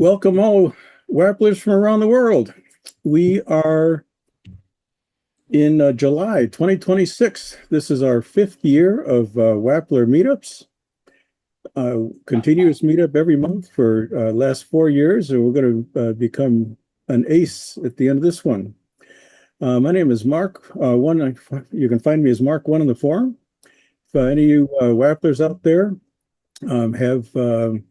Welcome all Wapplers from around the world. We are in July 2026. This is our fifth year of Wappler meetups. Continuous meetup every month for last 4 years, and we're going to become an ace at the end of this one. My name is Mark. You can find me as Mark1 on the forum. If any of you Wapplers out there have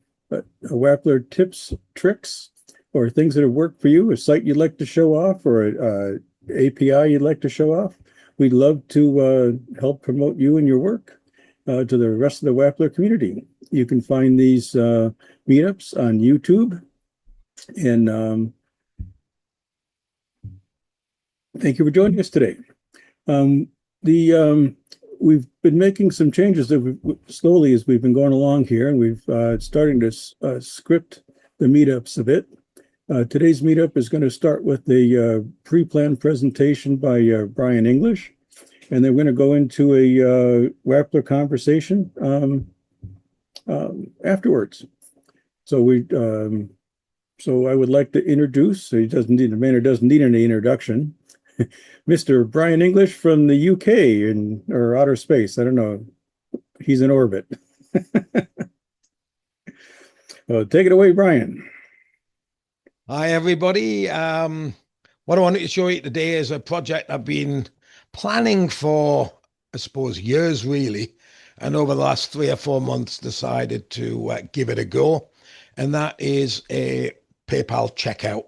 Wappler tips, tricks, or things that have worked for you, a site you'd like to show off, or an API you'd like to show off, we'd love to help promote you and your work to the rest of the Wappler community. You can find these meetups on YouTube, and thank you for joining us today. We've been making some changes slowly as we've been going along here, and we've starting to script the meetups a bit. Today's meetup is going to start with a pre-planned presentation by Brian English, and then we're going to go into a Wappler conversation afterwards. So I would like to introduce. The man doesn't need any introduction. Mr. Brian English from the UK or outer space. I don't know. He's in orbit. Well, take it away, Brian. Hi, everybody. What I wanted to show you today is a project I've been planning for, I suppose, years, really. And over the last 3 or 4 months, decided to give it a go. And that is a PayPal checkout.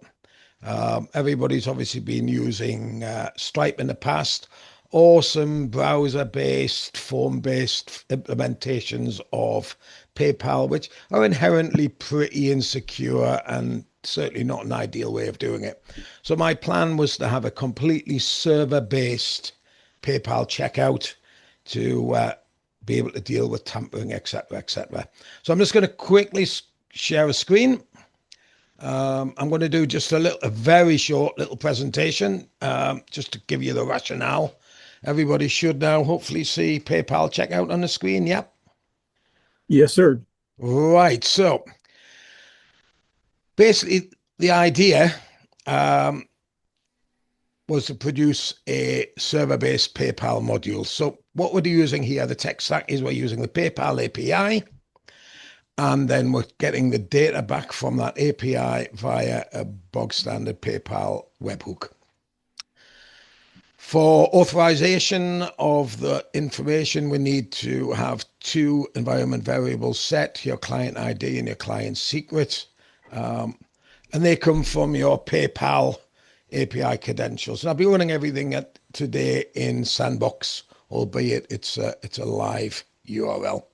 Everybody's obviously been using Stripe in the past, or some browser-based, phone-based implementations of PayPal, which are inherently pretty insecure and certainly not an ideal way of doing it. So my plan was to have a completely server-based PayPal checkout to be able to deal with tampering, etc., etc. So I'm just going to quickly share a screen. I'm going to do just a very short little presentation, just to give you the rationale. Everybody should now hopefully see PayPal checkout on the screen. Yep. Yes, sir. Right. So basically, the idea was to produce a server-based PayPal module. So what we're using here, the tech stack, is we're using the PayPal API. And then we're getting the data back from that API via a bog standard PayPal webhook. For authorization of the information, we need to have 2 environment variables set, your client ID and your client secret. And they come from your PayPal API credentials. And I'll be running everything today in Sandbox, albeit it's a live URL.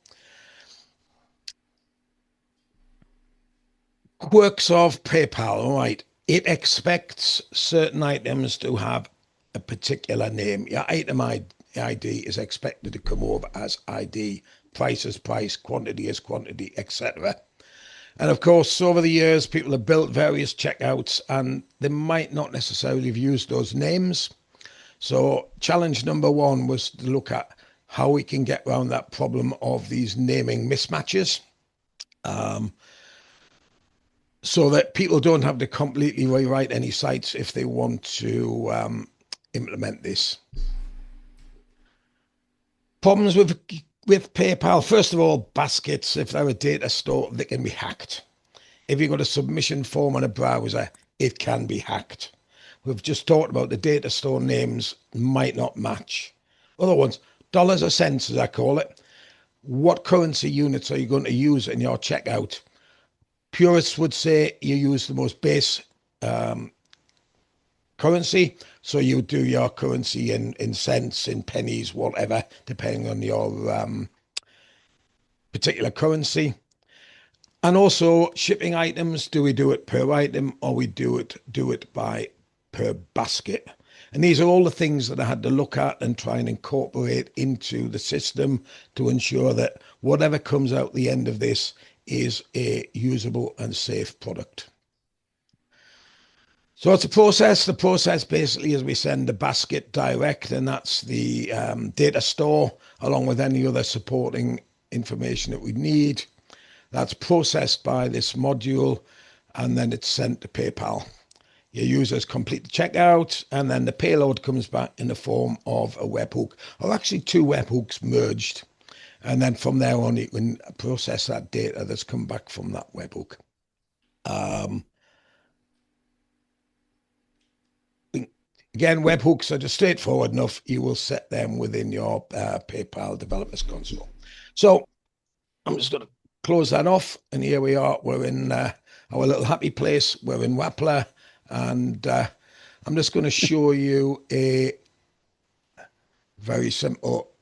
Quirks of PayPal, right? It expects certain items to have a particular name. Your item ID is expected to come over as ID, price as price, quantity as quantity, etc. And of course, over the years, people have built various checkouts and they might not necessarily have used those names. So challenge number 1 was to look at how we can get around that problem of these naming mismatches. So that people don't have to completely rewrite any sites if they want to implement this. Problems with PayPal. First of all, baskets. If they're a data store, they can be hacked. If you've got a submission form on a browser, it can be hacked. We've just talked about the data store names might not match. Other ones, dollars or cents, as I call it. What currency units are you going to use in your checkout? Purists would say you use the most base currency. So you do your currency in cents, in pennies, whatever, depending on your particular currency. And also shipping items, do we do it per item or we do it by per basket? And these are all the things that I had to look at and try and incorporate into the system to ensure that whatever comes out the end of this is a usable and safe product. So it's a process. The process basically is we send the basket direct, and that's the data store along with any other supporting information that we need. That's processed by this module. and then it's sent to PayPal. Your users complete the checkout, and then the payload comes back in the form of a webhook, or actually two webhooks merged. And then from there on, you can process that data that's come back from that webhook. Again, webhooks are just straightforward enough. You will set them within your PayPal developers console. So I'm just going to close that off. And here we are. We're in our little happy place. We're in Wappler. And I'm just going to show you a very simple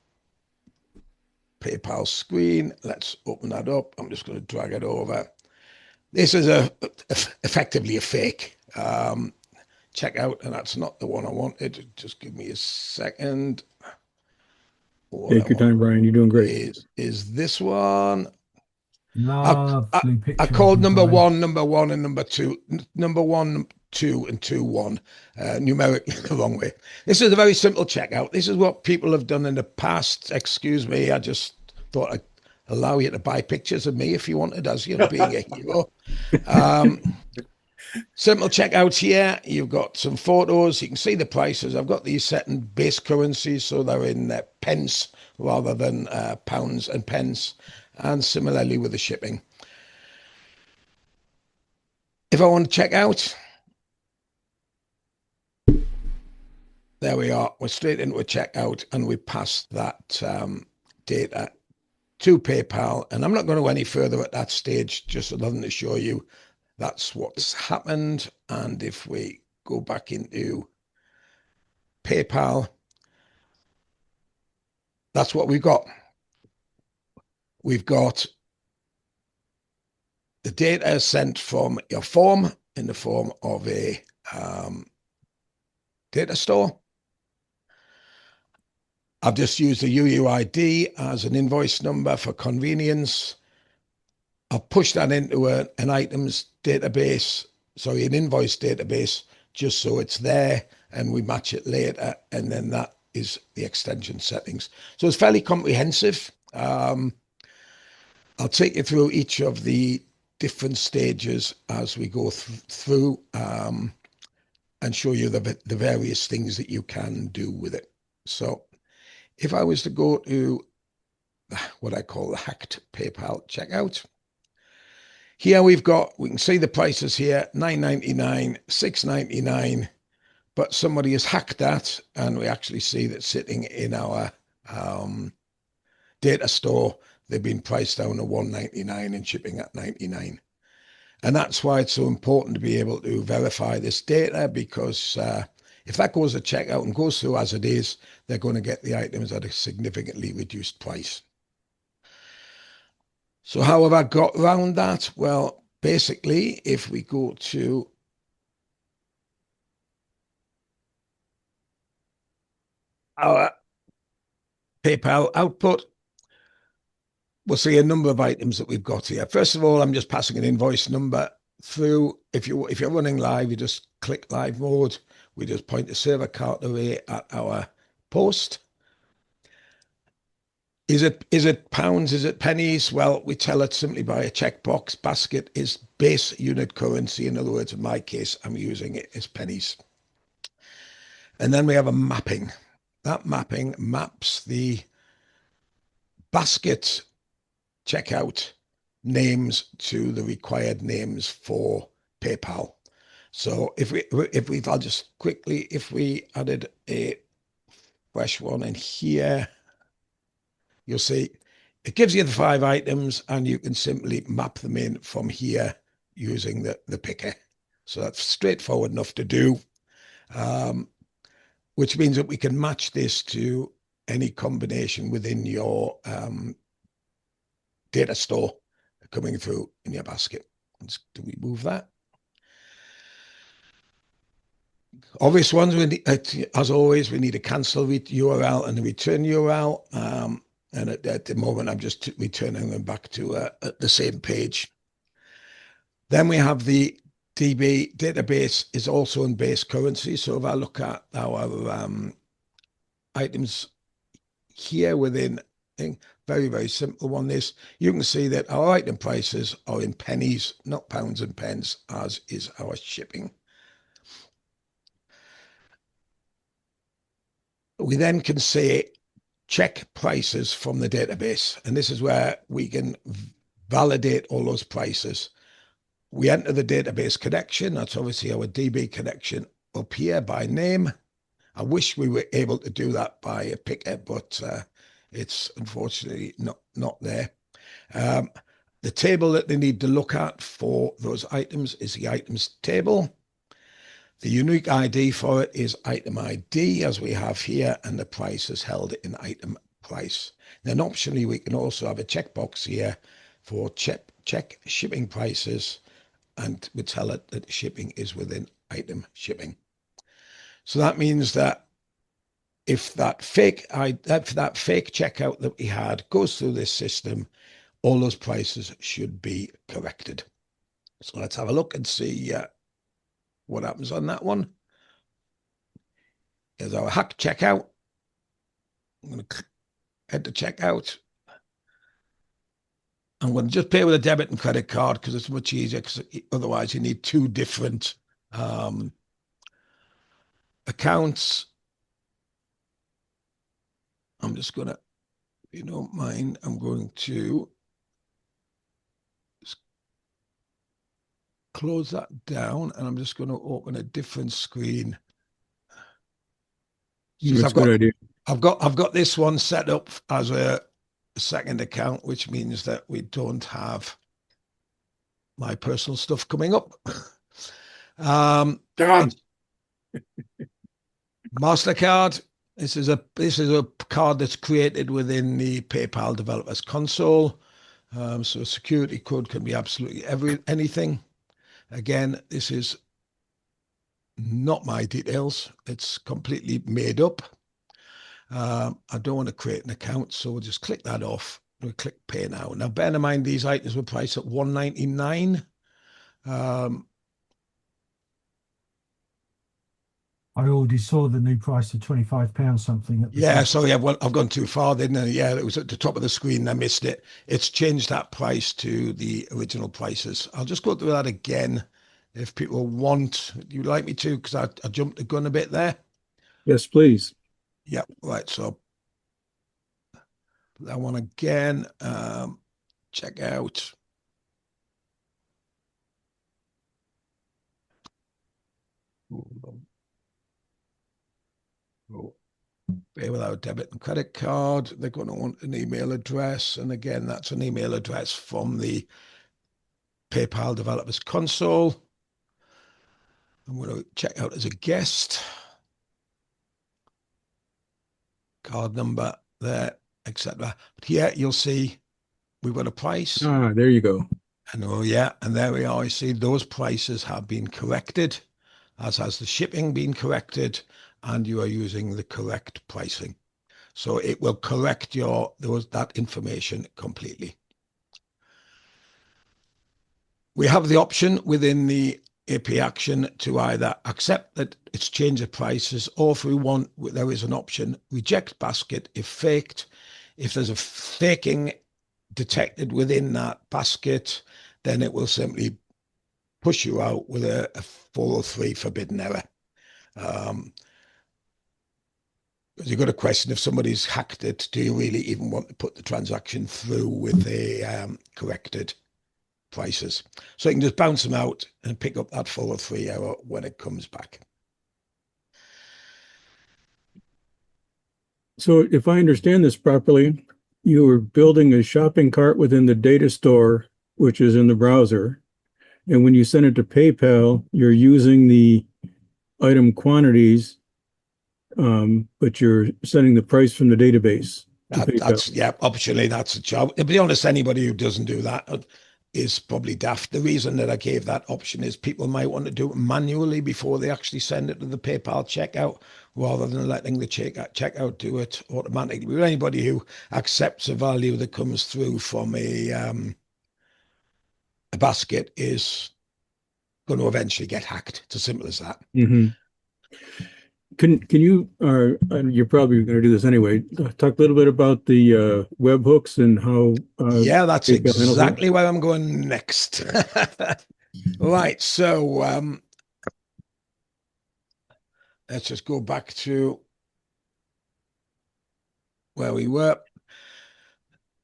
PayPal screen. Let's open that up. I'm just going to drag it over. This is effectively a fake checkout, and that's not the one I wanted. Just give me a second. Take your time, Brian. You're doing great. Is this one? Lovely picture. I called number one, and number two. Number 1, 2, and 2, 1. Numerically the wrong way. This is a very simple checkout. This is what people have done in the past. Excuse me. I just thought I'd allow you to buy pictures of me if you wanted, as you know, being a hero. Simple checkouts here. You've got some photos. You can see the prices. I've got these set in base currency, so they're in pence rather than pounds and pence. And similarly with the shipping. If I want to check out, there we are. We're straight into a checkout, and we pass that data to PayPal. And I'm not going to go any further at that stage, just other than to show you that's what's happened. And if we go back into PayPal, that's what we've got. We've got the data sent from your form in the form of a data store. I've just used the UUID as an invoice number for convenience. I've pushed that into an items database, sorry, an invoice database, just so it's there and we match it later. And then that is the extension settings. So it's fairly comprehensive. I'll take you through each of the different stages as we go through and show you the various things that you can do with it. So if I was to go to what I call the hacked PayPal checkout, here we can see the prices here, $9.99, $6.99, but somebody has hacked that, and we actually see that sitting in our data store. They've been priced down to $1.99 and shipping at $99. And that's why it's so important to be able to verify this data, because if that goes to checkout and goes through as it is, they're going to get the items at a significantly reduced price. So how have I got around that? Well, basically, if we go to our PayPal output, we'll see a number of items that we've got here. First of all, I'm just passing an invoice number through. If you're running live, you just click live mode. We just point the server cart array at our post. Is it pounds? Is it pennies? Well, we tell it simply by a checkbox. Basket is base unit currency. In other words, in my case, I'm using it as pennies. And then we have a mapping. That mapping maps the basket checkout names to the required names for PayPal. So if we added a fresh one in here, you'll see it gives you the 5 items, and you can simply map them in from here using the picker. So that's straightforward enough to do, which means that we can match this to any combination within your data store coming through in your basket. Do we move that? Obvious ones, as always, we need a cancel URL and a return URL. And at the moment, I'm just returning them back to the same page. Then we have the DB database is also in base currency. So if I look at our items here within thing, Very, very simple one. This, you can see that our item prices are in pennies, not pounds and pence, as is our shipping. We then can say check prices from the database, and this is where we can validate all those prices. We enter the database connection. That's obviously our DB connection up here by name. I wish we were able to do that by a picker, but it's unfortunately not there. The table that they need to look at for those items is the items table. The unique ID for it is item ID, as we have here, and the price is held in item price. Then optionally, we can also have a checkbox here for check shipping prices, and we tell it that shipping is within item shipping. So that means that if that fake checkout that we had goes through this system, all those prices should be corrected. So let's have a look and see what happens on that one. Here's our hack checkout. I'm going to head to checkout. I'm going to just pay with a debit and credit card because it's much easier, because otherwise you need two different accounts. I'm just going to, if you don't mind, I'm going to close that down, and I'm just going to open a different screen. That's a good idea. I've got this one set up as a second account, which means that we don't have my personal stuff coming up. MasterCard. This is a card that's created within the PayPal developers console. So a security code can be absolutely anything. Again, this is not my details. It's completely made up. I don't want to create an account, so we'll just click that off. We'll click pay now. Now, bear in mind, these items were priced at $1.99. I already saw the new price of £25 something. At the top. Sorry, I've gone too far, didn't I? Yeah, it was at the top of the screen. I missed it. It's changed that price to the original prices. I'll just go through that again if people want. You'd like me to, because I jumped the gun a bit there. Yes, please. Yeah, right. So that one again. Check out. Pay without debit and credit card. They're going to want an email address. And again, that's an email address from the PayPal developers console. I'm going to check out as a guest. Card number there, etc. But here you'll see we've got a price. Ah, there you go. And oh yeah, and there we are. You see those prices have been corrected, as has the shipping been corrected, and you are using the correct pricing. So it will correct that information completely. We have the option within the AP action to either accept that it's changed the prices, or if we want, there is an option, reject basket if faked. If there's a faking detected within that basket, then it will simply push you out with a 403 forbidden error. You've got a question, if somebody's hacked it, do you really even want to put the transaction through with the corrected prices? So you can just bounce them out and pick up that 403 error when it comes back. So if I understand this properly, you are building a shopping cart within the data store, which is in the browser. And when you send it to PayPal, you're using the item quantities, but you're sending the price from the database. Optionally, that's a job. To be honest, anybody who doesn't do that is probably daft. The reason that I gave that option is people might want to do it manually before they actually send it to the PayPal checkout, rather than letting the checkout do it automatically. But anybody who accepts a value that comes through from a basket is going to eventually get hacked. It's as simple as that. Mm-hmm. Can you, and you're probably going to do this anyway, talk a little bit about the webhooks and how Yeah, that's PayPal handles that? exactly where I'm going next. Right, so let's just go back to where we were.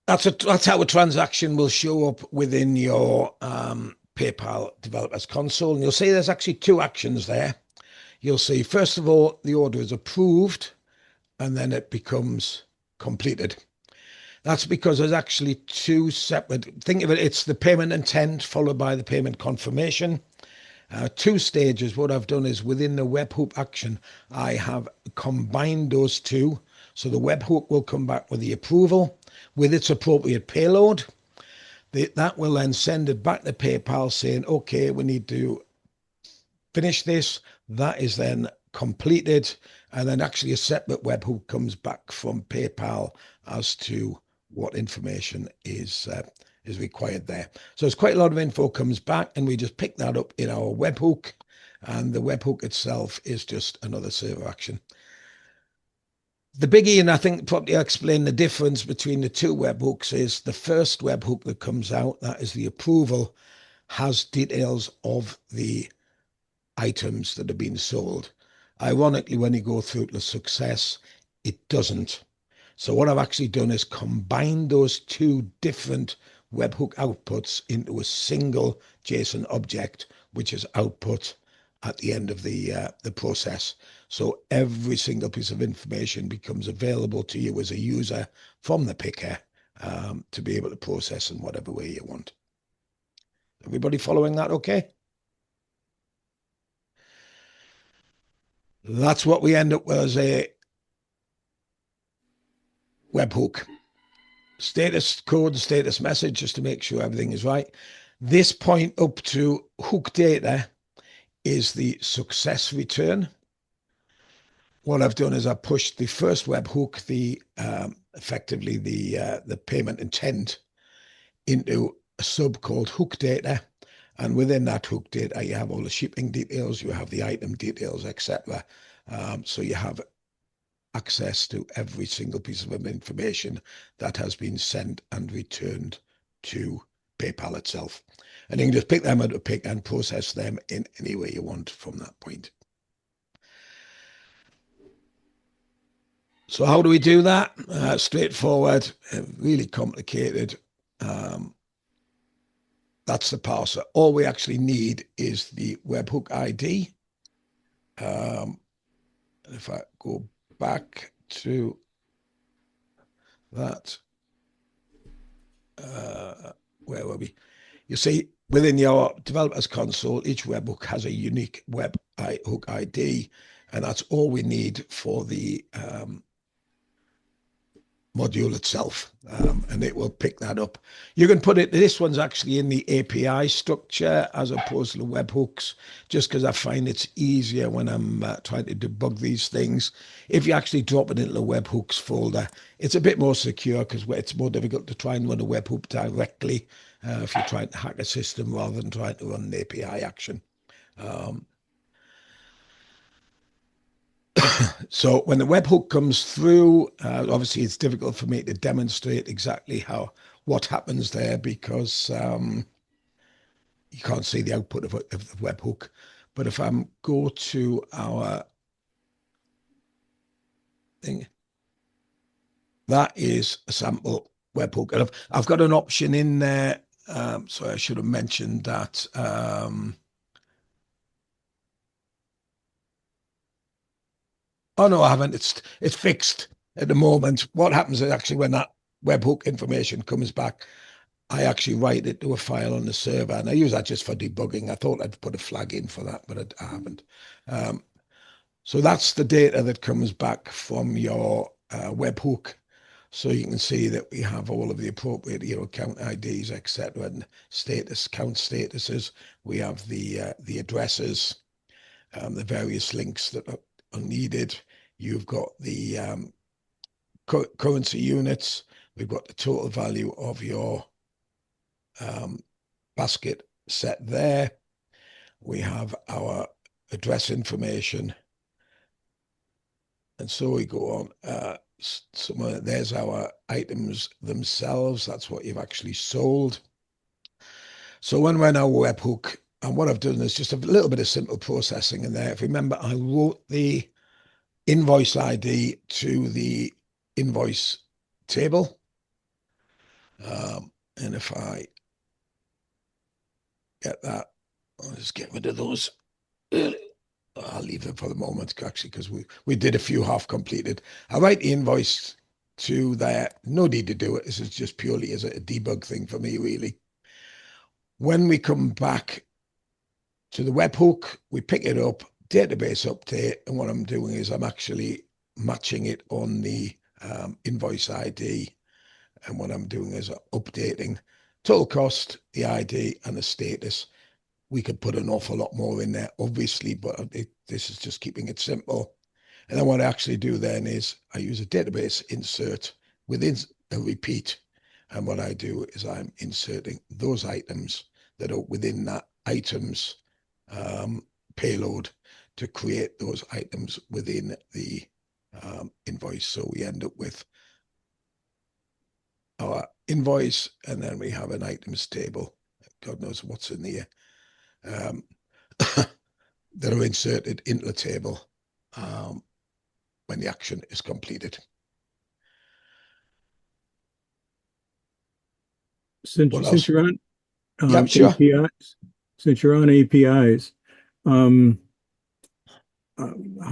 That's how a transaction will show up within your PayPal developers console. And you'll see there's actually two actions there. You'll see, first of all, the order is approved, and then it becomes completed. That's because there's actually two separate, think of it, it's the payment intent followed by the payment confirmation. Two stages. What I've done is within the webhook action, I have combined those two. So the webhook will come back with the approval with its appropriate payload. That will then send it back to PayPal saying, okay, we need to finish this. That is then completed. And then actually a separate webhook comes back from PayPal as to what information is required there. So it's quite a lot of info comes back, and we just pick that up in our webhook, and the webhook itself is just another server action. The biggie, and I think probably I'll explain the difference between the two webhooks, is the first webhook that comes out, that is the approval, has details of the items that are being sold. Ironically, when you go through to success, it doesn't. So what I've actually done is combine those two different webhook outputs into a single JSON object, which is output at the end of the process. So every single piece of information becomes available to you as a user from the picker to be able to process in whatever way you want. Everybody following that okay? That's what we end up with as a webhook. Status code, status message, just to make sure everything is right. This point up to hook data is the success return. What I've done is I pushed the first webhook, effectively the payment intent, into a sub called hook data. And within that hook data, you have all the shipping details, you have the item details, etc. So you have access to every single piece of information that has been sent and returned to PayPal itself. And you can just pick them out of pick and process them in any way you want from that point. So how do we do that? Straightforward, really complicated. That's the parser. All we actually need is the webhook ID. If I go back to that, where were we? You see, within your developers console, each webhook has a unique webhook ID, and that's all we need for the module itself, and it will pick that up. You can put it, this one's actually in the API structure as opposed to the webhooks, just because I find it's easier when I'm trying to debug these things. If you actually drop it into the webhooks folder, it's a bit more secure because it's more difficult to try and run a webhook directly if you're trying to hack a system rather than trying to run an API action. So when the webhook comes through, obviously it's difficult for me to demonstrate exactly what happens there because you can't see the output of the webhook. But if I go to our thing, that is a sample webhook. And I've got an option in there. So I should have mentioned that. Oh no, I haven't. It's fixed at the moment. What happens is actually when that webhook information comes back, I actually write it to a file on the server, and I use that just for debugging. I thought I'd put a flag in for that, but I haven't. So that's the data that comes back from your webhook. So you can see that we have all of the appropriate account IDs, etc., and count statuses. We have the addresses, the various links that are needed. You've got the currency units. We've got the total value of your basket set there. We have our address information. And so we go on. There's our items themselves. That's what you've actually sold. So when we're in our webhook, and what I've done is just a little bit of simple processing in there. If you remember, I wrote the invoice ID to the invoice table. And if I get that, I'll just get rid of those. I'll leave them for the moment, actually, because we did a few half completed. I write the invoice to there. No need to do it. This is just purely as a debug thing for me, really. When we come back to the webhook, we pick it up, database update, and what I'm doing is I'm actually matching it on the invoice ID. And what I'm doing is updating total cost, the ID, and the status. We could put an awful lot more in there, obviously, but this is just keeping it simple. And then what I actually do then is I use a database insert within a repeat. And what I do is I'm inserting those items that are within that items payload to create those items within the invoice. So we end up with our invoice, and then we have an items table. God knows what's in here. That are inserted into the table when the action is completed. Since you're on Yep, sure. APIs, since you're on APIs, how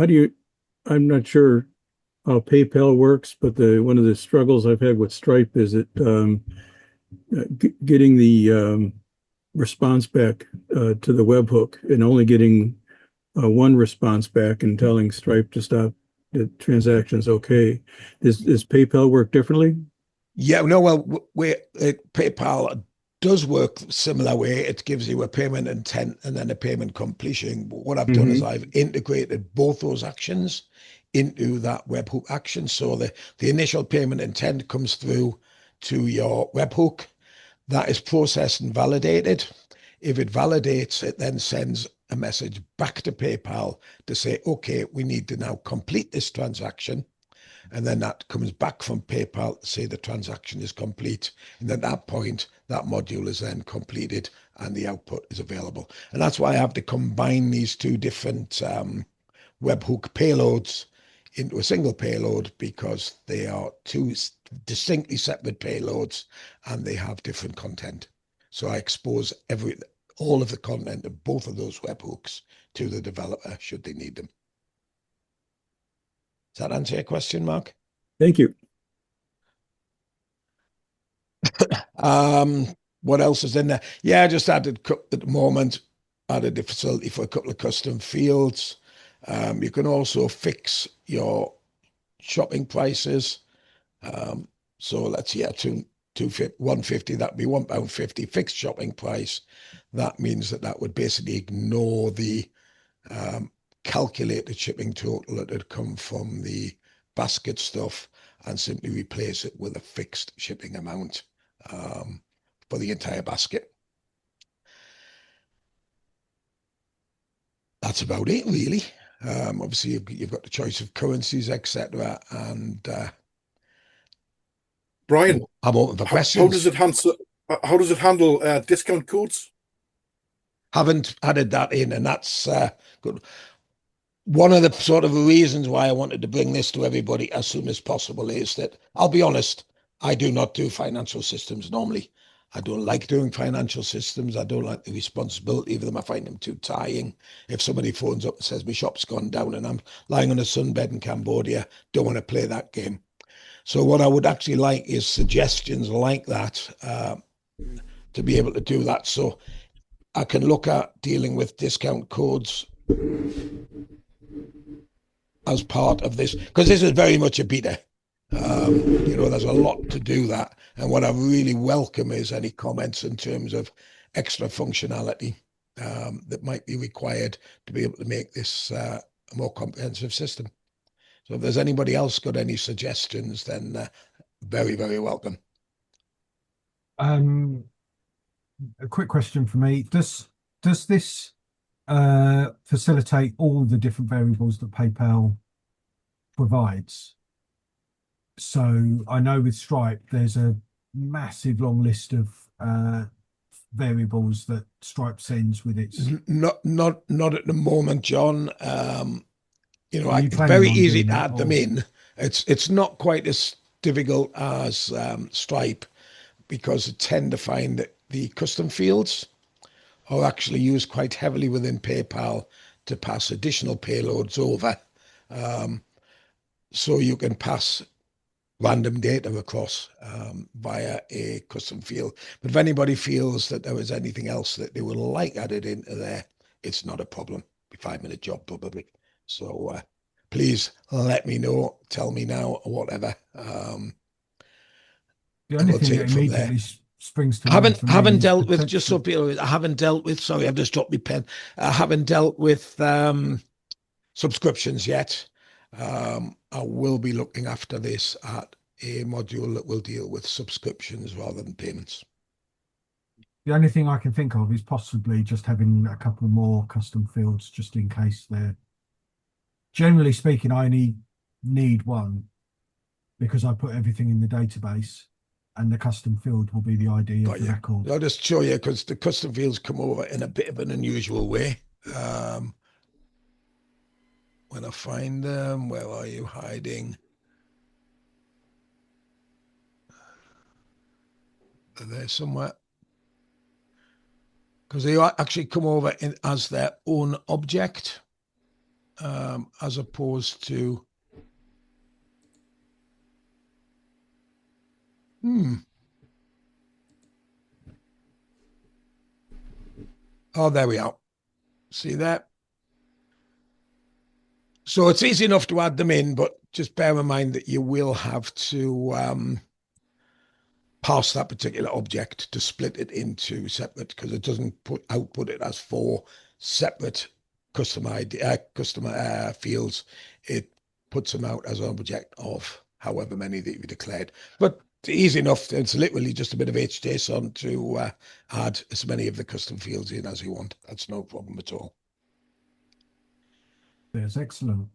do you? I'm not sure how PayPal works, but one of the struggles I've had with Stripe is getting the response back to the webhook and only getting one response back and telling Stripe to stop the transactions. Okay, does PayPal work differently? Yeah, no, well, PayPal does work similar way. It gives you a payment intent and then a payment completion. But what I've done is I've integrated both those actions into that webhook action. So the initial payment intent comes through to your webhook. That is processed and validated. If it validates, it then sends a message back to PayPal to say, okay, we need to now complete this transaction. And then that comes back from PayPal to say the transaction is complete. And at that point, that module is then completed and the output is available. And that's why I have to combine these two different webhook payloads into a single payload, because they are two distinctly separate payloads and they have different content. So I expose all of the content of both of those webhooks to the developer should they need them. Does that answer your question, Mark? Thank you. What else is in there? Yeah, I just added at the moment, added the facility for a couple of custom fields. You can also fix your shopping prices. So let's see, 150, that'd be £1.50 fixed shopping price. That means that would basically ignore the calculated shipping total that had come from the basket stuff and simply replace it with a fixed shipping amount for the entire basket. That's about it, really. Obviously, you've got the choice of currencies, etc. And Brian, I'm open for questions. How does it handle discount codes? Haven't added that in, and that's good. One of the sort of reasons why I wanted to bring this to everybody as soon as possible is that, I'll be honest, I do not do financial systems normally. I don't like doing financial systems. I don't like the responsibility of them. I find them too tiring. If somebody phones up and says my shop's gone down and I'm lying on a sunbed in Cambodia, don't want to play that game. So what I would actually like is suggestions like that to be able to do that. So I can look at dealing with discount codes as part of this, because this is very much a beta. There's a lot to do that. And what I really welcome is any comments in terms of extra functionality that might be required to be able to make this a more comprehensive system. So if there's anybody else got any suggestions, then very, very welcome. A quick question for me. Does this facilitate all the different variables that PayPal provides. So I know with Stripe, there's a massive long list of variables that Stripe sends with its. Not at the moment, John. You know, Are you it's planning very on easy doing to that, add them or? in. It's not quite as difficult as Stripe, because I tend to find that the custom fields are actually used quite heavily within PayPal to pass additional payloads over. So you can pass random data across via a custom field. But if anybody feels that there is anything else that they would like added into there, it's not a problem. 5-minute job probably. So please let me know, tell me now, or whatever. The And only we'll thing take that it from there. immediately springs to I mind for me haven't is dealt with, just so potential. people, I haven't dealt with, sorry, I've just dropped my pen. I haven't dealt with subscriptions yet. I will be looking after this at a module that will deal with subscriptions rather than payments. The only thing I can think of is possibly just having a couple more custom fields, just in case they're. Generally speaking, I only need one because I put everything in the database, and the custom field will be the ID of Got the you. record. I'll just show you, because the custom fields come over in a bit of an unusual way. When I find them, where are you hiding? Are they somewhere? Because they actually come over as their own object, as opposed to. Oh, there we are. See that? So it's easy enough to add them in, but just bear in mind that you will have to pass that particular object to split it into separate, because it doesn't output it as 4 separate customer fields. It puts them out as an object of however many that you've declared. But easy enough. It's literally just a bit of HJSON to add as many of the custom fields in as you want. That's no problem at all. That's excellent.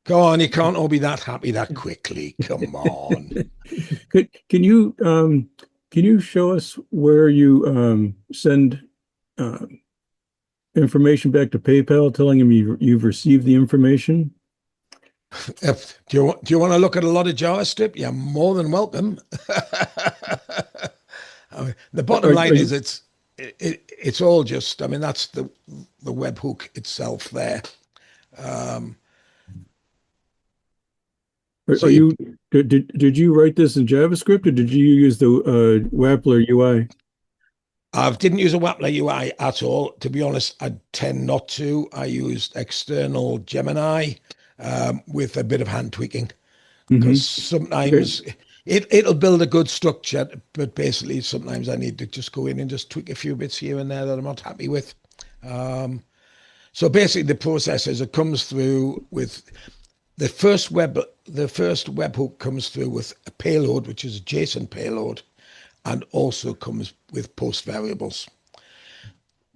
Go on, you can't all be that happy that quickly. Come on. Can you show us where you send information back to PayPal, telling them you've received the information? Do you want to look at a lot of JavaScript? You're more than welcome. I mean, the bottom line is it's all just, I mean, that's the webhook itself there. Did you write this in JavaScript, or did you use the Wappler UI? I didn't use a Wappler UI at all. To be honest, I tend not to. I used external Gemini with a bit of hand tweaking, because sometimes it'll build a good structure, but basically sometimes I need to just go in and just tweak a few bits here and there that I'm not happy with. So basically the process is it comes through with the first webhook comes through with a payload, which is a JSON payload, and also comes with post variables.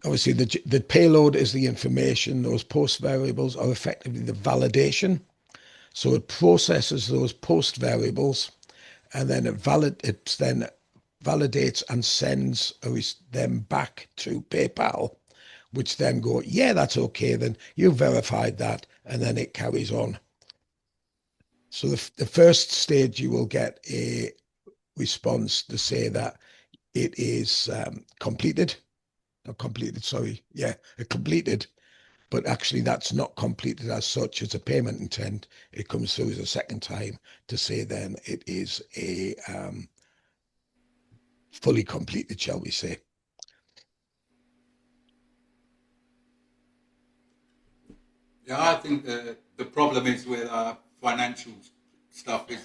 Obviously, the payload is the information. Those post variables are effectively the validation. So it processes those post variables, and then it validates and sends them back to PayPal, which then go, yeah, that's okay. Then you verified that, and then it carries on. So the first stage, you will get a response to say that it is completed. Not completed, sorry. Yeah, it completed. But actually, that's not completed as such as a payment intent. It comes through as a second time to say then it is a fully completed, shall we say. Yeah, I think the problem is with our financial stuff is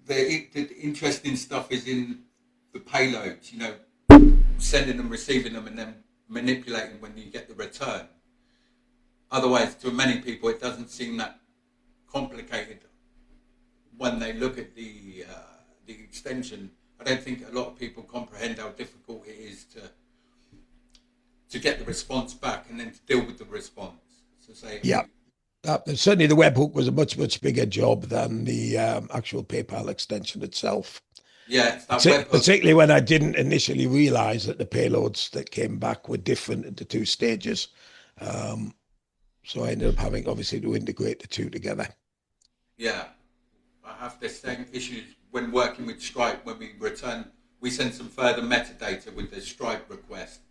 the interesting stuff is in the payloads, you know, sending them, receiving them, and then manipulating when you get the return. Otherwise, to many people, it doesn't seem that complicated when they look at the extension. I don't think a lot of people comprehend how difficult it is to to get the response back and then to deal with the response. So say, Yeah. Certainly the webhook was a much bigger job than the actual PayPal extension itself. yeah, it's that webhook. Particularly when I didn't initially realize that the payloads that came back were different into two stages. So I ended up having obviously to integrate the two together. Yeah, I have the same issues when working with Stripe. When we send some further metadata with the Stripe request.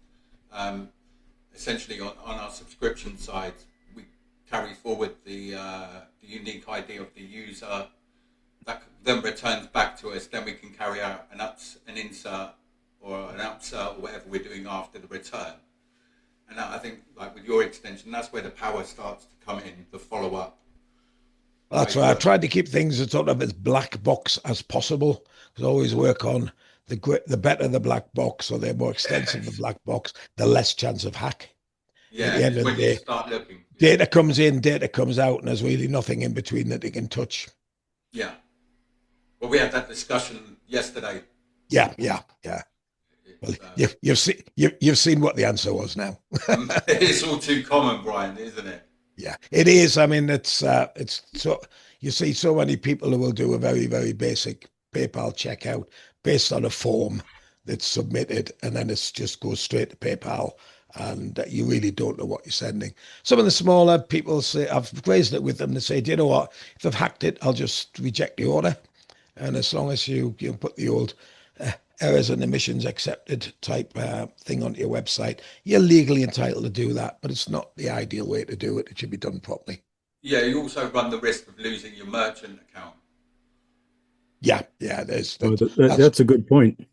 Essentially on our subscription side, we carry forward the unique ID of the user. That then returns back to us. Then we can carry out an insert or an upsert or whatever we're doing after the return. And I think, like with your extension, that's where the power starts to come in, the follow-up. That's why I tried to keep things as sort of as black box as possible. Because I always work on the better the black box, or the more extensive the black box, the less chance of hack. Yeah, at the end of the day, you start looking. Data comes in, data comes out, and there's really nothing in between that they can touch. Yeah. Well, we had that discussion yesterday. Yeah. Well, you've seen what the answer was now. It's all too common, Brian, isn't it? Yeah, it is. I mean, it's so you see so many people who will do a very, very basic PayPal checkout based on a form that's submitted, and then it just goes straight to PayPal, and you really don't know what you're sending. Some of the smaller people say, I've raised it with them, they say, do you know what? If they've hacked it, I'll just reject the order. And as long as you put the old errors and omissions accepted type thing onto your website, you're legally entitled to do that, but it's not the ideal way to do it. It should be done properly. Yeah, you also run the risk of losing your merchant account. Yeah, that's a good point.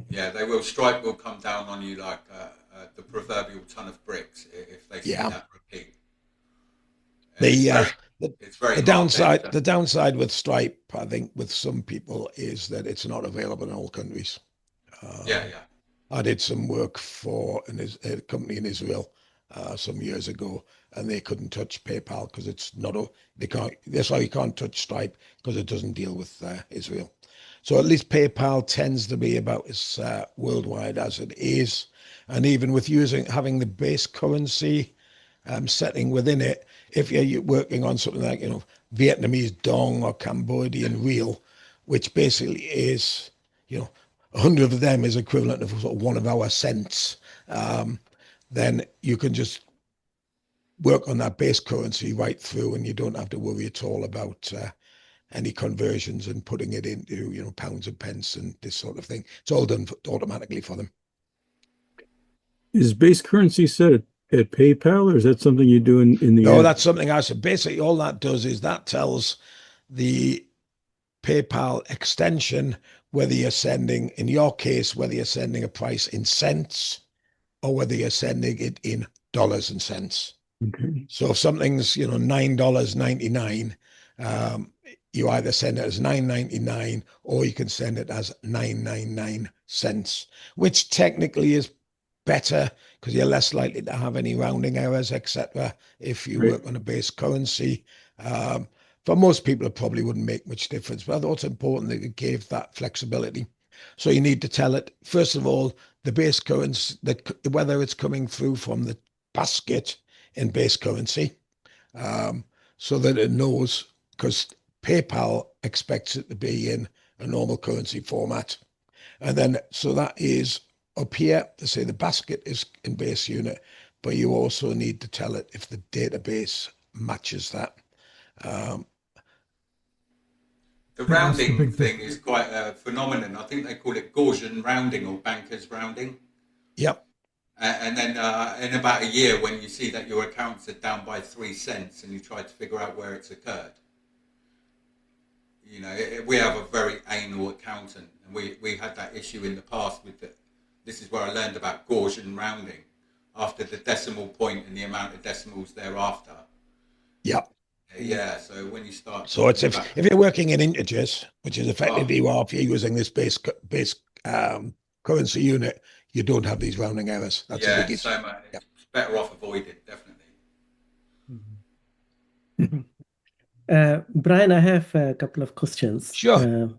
Yeah, Stripe will come down on you like the proverbial ton of bricks if they see that repeat. The downside with Stripe, I think, with some people is that it's not available in all countries. I did some work for a company in Israel some years ago, and they couldn't touch PayPal because it's not. That's why you can't touch Stripe, because it doesn't deal with Israel. So at least PayPal tends to be about as worldwide as it is, and even with having the base currency setting within it, if you're working on something like Vietnamese dong or Cambodian riel, which basically is 100 of them is equivalent of sort of one of our cents, then you can just work on that base currency right through, and you don't have to worry at all about any conversions and putting it into pounds and pence and this sort of thing. It's all done automatically for them. Is base currency set at PayPal, or is that something you do in the No, app? that's something I said. Basically, all that does is that tells the PayPal extension whether you're sending, in your case, whether you're sending a price in cents or whether you're sending it in dollars and cents. Okay. So if something's $9.99, you either send it as $9.99 or you can send it as 999 cents, which technically is better because you're less likely to have any rounding errors, etc. if you work on a base currency. For most people, it probably wouldn't make much difference, but I thought it's important that it gave that flexibility. So you need to tell it, first of all, the base currency, whether it's coming through from the basket in base currency, so that it knows, because PayPal expects it to be in a normal currency format. And then, so that is up here to say the basket is in base unit, but you also need to tell it if the database matches that. The rounding thing is quite a phenomenon. I think they call it Gaussian rounding or bankers rounding. Yep. And then in about a year, when you see that your accounts are down by 3 cents and you try to figure out where it's occurred, we have a very anal accountant, and we had that issue in the past with this is where I learned about Gaussian rounding after the decimal point and the amount of decimals thereafter. Yep. Yeah, so when you start... So it's if you're working in integers, which is effectively if you're using this base currency unit, you don't have these rounding errors. That's a big issue. It's better off avoided, definitely. Brian, I have a couple of questions. Sure.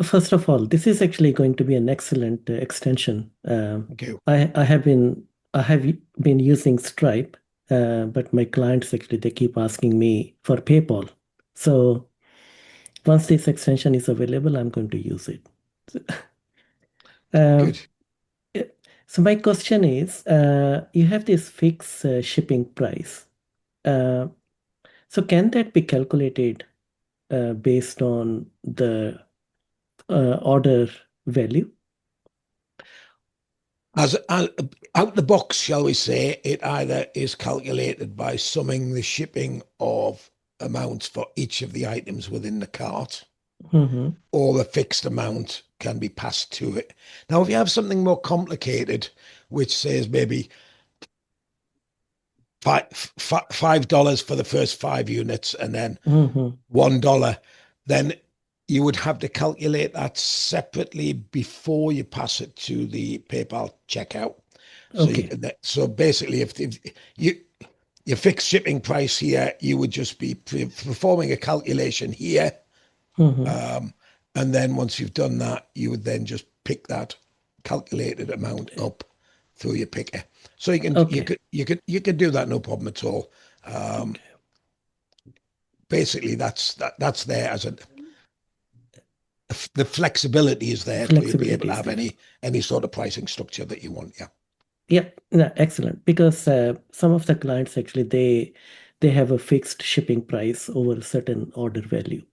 First of all, this is actually going to be an excellent extension. Thank you. I have been using Stripe, but my clients actually they keep asking me for PayPal. So once this extension is available, I'm going to use it. Um, Good. so my question is, you have this fixed shipping price. So can that be calculated based on the order value? As out the box, shall we say, it either is calculated by summing the shipping of amounts for each of the items within the cart, Mm-hmm. or a fixed amount can be passed to it. Now, if you have something more complicated, which says maybe $5 for the first 5 units and then Mm-hmm. $1, then you would have to calculate that separately before you pass it to the PayPal checkout. So, Okay. so basically, if you your fixed shipping price here, you would just be performing a calculation here, Mm-hmm. and then once you've done that, you would then just pick that calculated amount up through your picker. So you Okay. could do that, no problem at all. Basically, that's there as the flexibility is there for you to be able Flexibility to is have there. any sort of pricing structure that you want. Yeah. Yeah, no, excellent. Because some of the clients actually they have a fixed shipping price over a certain order value.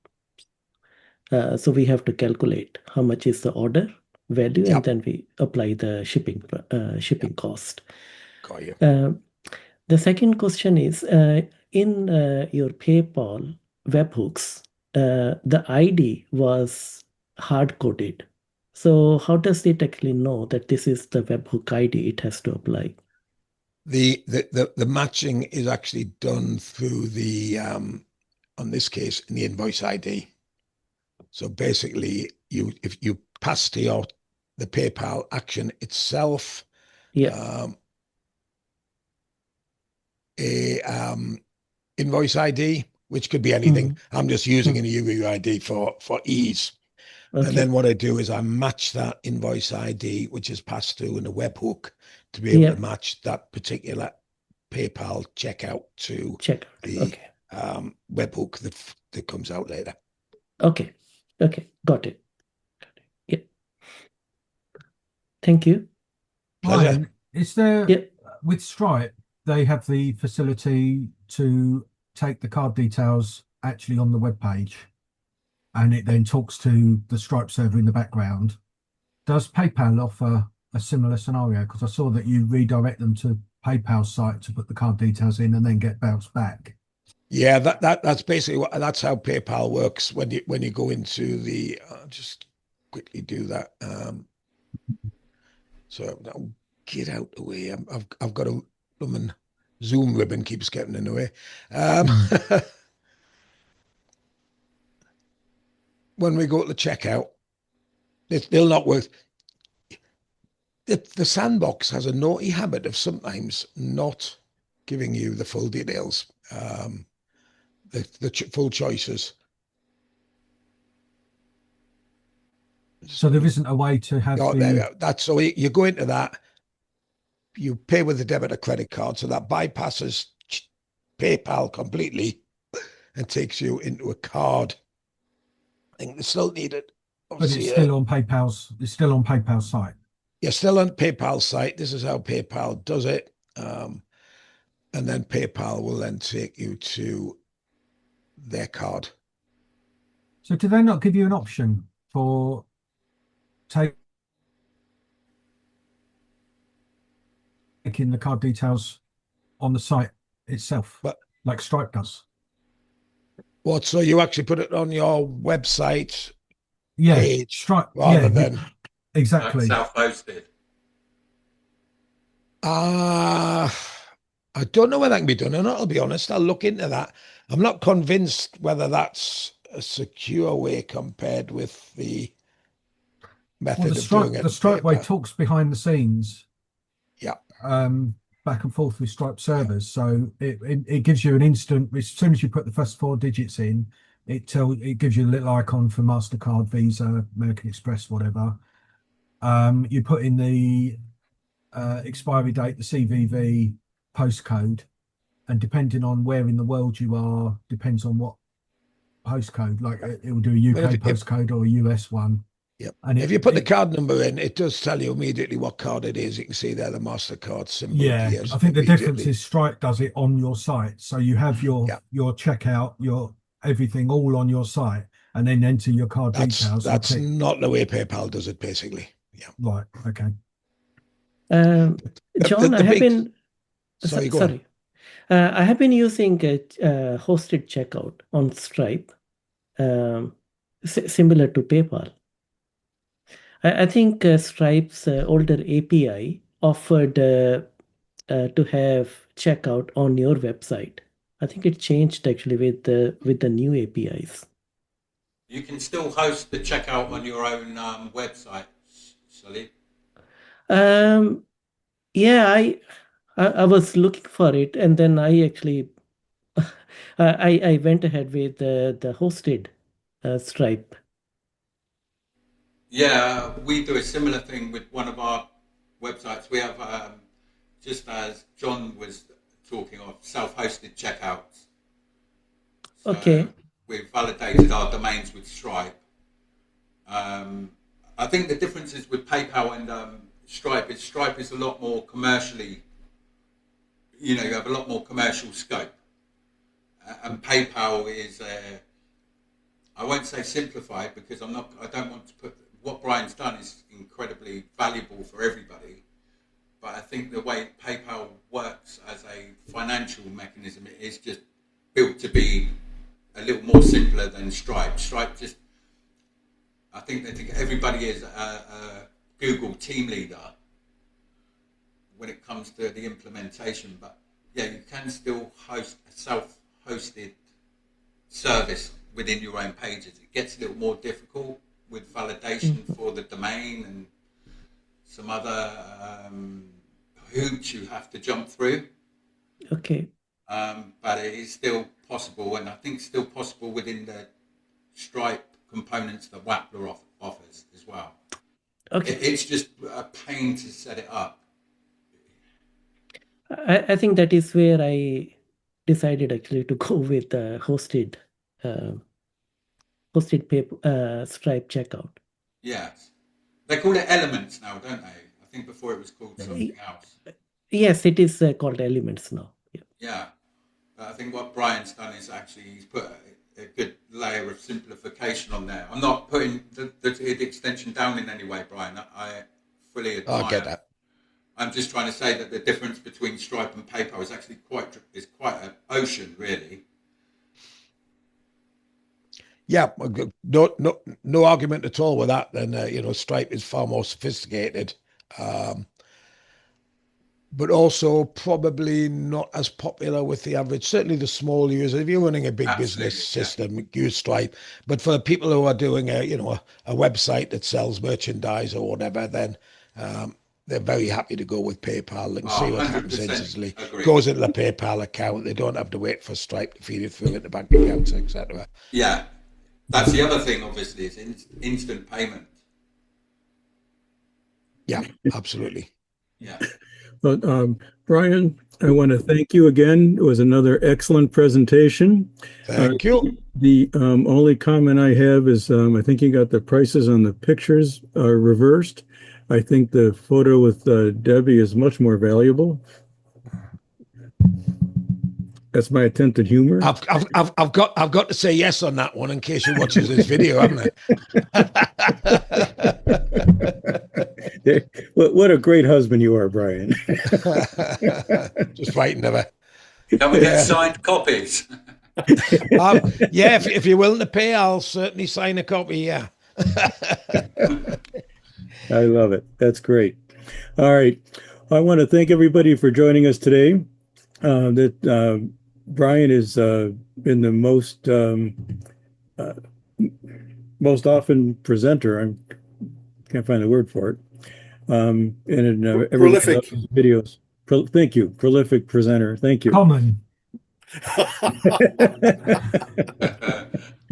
So we have to calculate how much is the order value, and Yep. then we apply the shipping cost. Got you. The second question is in your PayPal webhooks, the ID was hard coded. So how does it actually know that this is the webhook ID it has to apply? The matching is actually done through the on this case in the invoice ID. So basically, if you pass to the PayPal action itself, Yeah. a invoice ID, which could be anything. I'm just using an UUID for ease. Okay. And then what I do is I match that invoice ID, which is passed through in a webhook, to be able to match that particular PayPal checkout to the webhook that comes out later. Okay. Got it. Yeah. Thank you. Pleasure. Ryan, is there with Stripe, they have the facility to take the card details actually on the web page, and it then talks to the Stripe server in the background. Does PayPal offer a similar scenario? Because I saw that you redirect them to PayPal's site to put the card details in and then get bounced back. Yeah, that's basically that's how PayPal works. When you go into the I'll just quickly do that. So I'll get out the way. I've got a blooming Zoom ribbon keeps getting in the way. When we go to checkout, they'll not work. The sandbox has a naughty habit of sometimes not giving you the full details, the full choices. So there isn't a way to have that's so you go into that, you pay with a debit or credit card, so that bypasses PayPal completely and takes you into a card. I think they still need it. But it's still on PayPal's. It's still on PayPal's site. You're still on PayPal's site. This is how PayPal does it, and then PayPal will then take you to their card. So do they not give you an option for taking the card details on the site itself, like Stripe does? What? So you actually put it on your website page Stripe, rather than exactly self-hosted. I don't know whether that can be done or not. I'll be honest. I'll look into that. I'm not convinced whether that's a secure way compared with the method of doing it. The Stripe way talks behind the scenes. Yeah. Back and forth with Stripe servers. So it gives you an instant, as soon as you put the first 4 digits in, it gives you a little icon for MasterCard, Visa, American Express, whatever. You put in the expiry date, the CVV, postcode, and depending on where in the world you are, depends on what postcode. Like it will do a UK postcode or a US one. Yep. And if you put the card number in, it does tell you immediately what card it is. You can see there the MasterCard symbol. Yeah, appears I think the difference immediately. is Stripe does it on your site, so you have your checkout, your everything all on your site, and then enter your card details. That's not the way PayPal does it, basically. Yeah. Right. Okay. John, I have been Sorry, go sorry. I have been using a hosted checkout on Stripe, similar to PayPal. I think Stripe's older API offered to have checkout on your website. I think it changed actually with the new APIs. You can still host the checkout on your own website, Sully. Yeah, I was looking for it, and then I actually I went ahead with the hosted Stripe. Yeah, we do a similar thing with one of our websites. We have, just as John was talking of, self-hosted checkouts. So Okay. we've validated our domains with Stripe. I think the differences with PayPal and Stripe is a lot more commercially, you have a lot more commercial scope. And PayPal is, I won't say simplified because I don't want to put, what Brian's done is incredibly valuable for everybody. But I think the way PayPal works as a financial mechanism, it is just built to be a little more simpler than Stripe. Stripe just, I think that everybody is a Google team leader when it comes to the implementation. But yeah, you can still host a self-hosted service within your own pages. It gets a little more difficult with validation for the domain and some other hoops you have to jump through. Okay. But it is still possible, and I think still possible within the Stripe components that Wappler offers as well. Okay. It's just a pain to set it up. I think that is where I decided actually to go with the hosted Stripe checkout. Yes. They call it Elements now, don't they? I think before it was called something else. Yes, it is called Elements now. Yeah. Yeah. But I think what Brian's done is actually he's put a good layer of simplification on there. I'm not putting the extension down in any way, Brian. I fully admire. I get that. I'm just trying to say that the difference between Stripe and PayPal is actually quite an ocean, really. Yeah, no argument at all with that. Then Stripe is far more sophisticated, but also probably not as popular with the average. Certainly, the small user. If you're running a big business system, use Stripe. But for the people who are doing a website that sells merchandise or whatever, then they're very happy to go with PayPal and see what happens instantly. Goes into the PayPal account. They don't have to wait for Stripe to feed it through into bank accounts, etc. Yeah. That's the other thing, obviously, is instant payment. Yeah, absolutely. Yeah. Well, Brian, I want to thank you again. It was another excellent presentation. Thank you. The only comment I have is I think you got the prices on the pictures reversed. I think the photo with Debbie is much more valuable. That's my attempt at humor. I've got to say yes on that one in case you watches this video, haven't I? What a great husband you are, Brian. Just writing never. Can we get signed copies? Yeah, if you're willing to pay, I'll certainly sign a copy. Yeah. I love it. That's great. All right. I want to thank everybody for joining us today. Brian is been the most often presenter. I can't find the word for it. And in Prolific videos. Thank you, prolific presenter. Thank you. Common.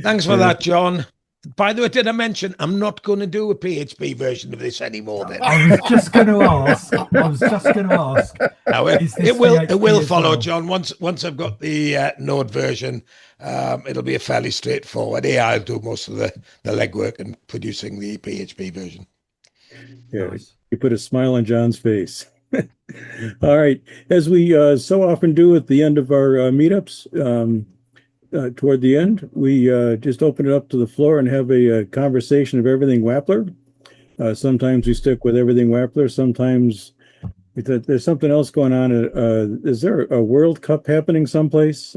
Thanks for that, John. By the way, did I mention I'm not going to do a PHP version of this anymore then? I was just going to ask. No, Is this it will PHP as follow, well? John. Once I've got the Node version, it'll be a fairly straightforward. AI will do most of the legwork in producing the PHP version. Yeah, Nice. you put a smile on John's face. All right. As we so often do at the end of our meetups, toward the end, we just open it up to the floor and have a conversation of everything Wappler. Sometimes we stick with everything Wappler. Sometimes there's something else going on. Is there a World Cup happening someplace?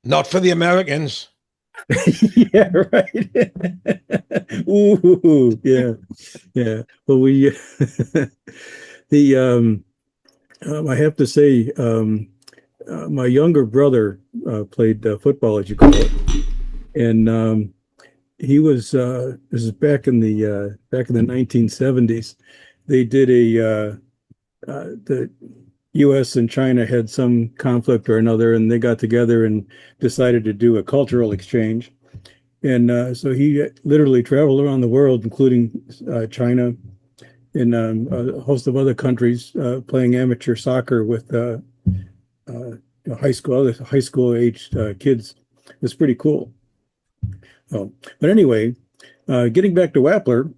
Not for the Americans. Yeah, right. Ooh, yeah, yeah. Well, we the I have to say, my younger brother played football, as you call it, and he was this is back in the 1970s. They did the U.S. and China had some conflict or another, and they got together and decided to do a cultural exchange. And so he literally traveled around the world, including China and a host of other countries, playing amateur soccer with high school aged kids. It's pretty cool. Oh, but anyway, getting back to Wappler,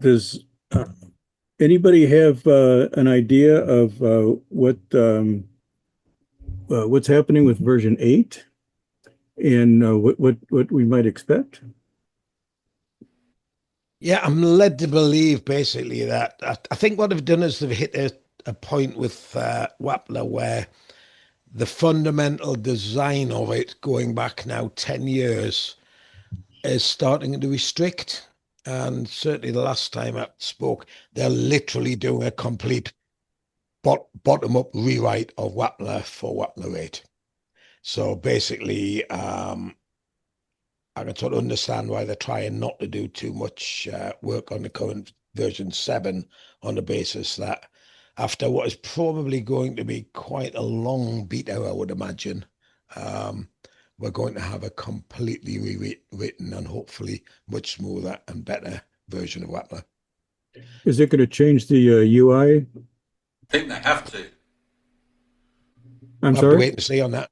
does anybody have an idea of what's happening with version 8 and what we might expect? Yeah, I'm led to believe basically that I think what they've done is they've hit a point with Wappler where the fundamental design of it, going back now 10 years, is starting to restrict. And certainly the last time I spoke, they're literally doing a complete bottom-up rewrite of Wappler for Wappler 8. So basically, I can sort of understand why they're trying not to do too much work on the current version 7 on the basis that after what is probably going to be quite a long beta, I would imagine, we're going to have a completely rewritten and hopefully much smoother and better version of Wappler. Is it going to change the UI? I think they have to. I'm We'll have to sorry? wait and see on that.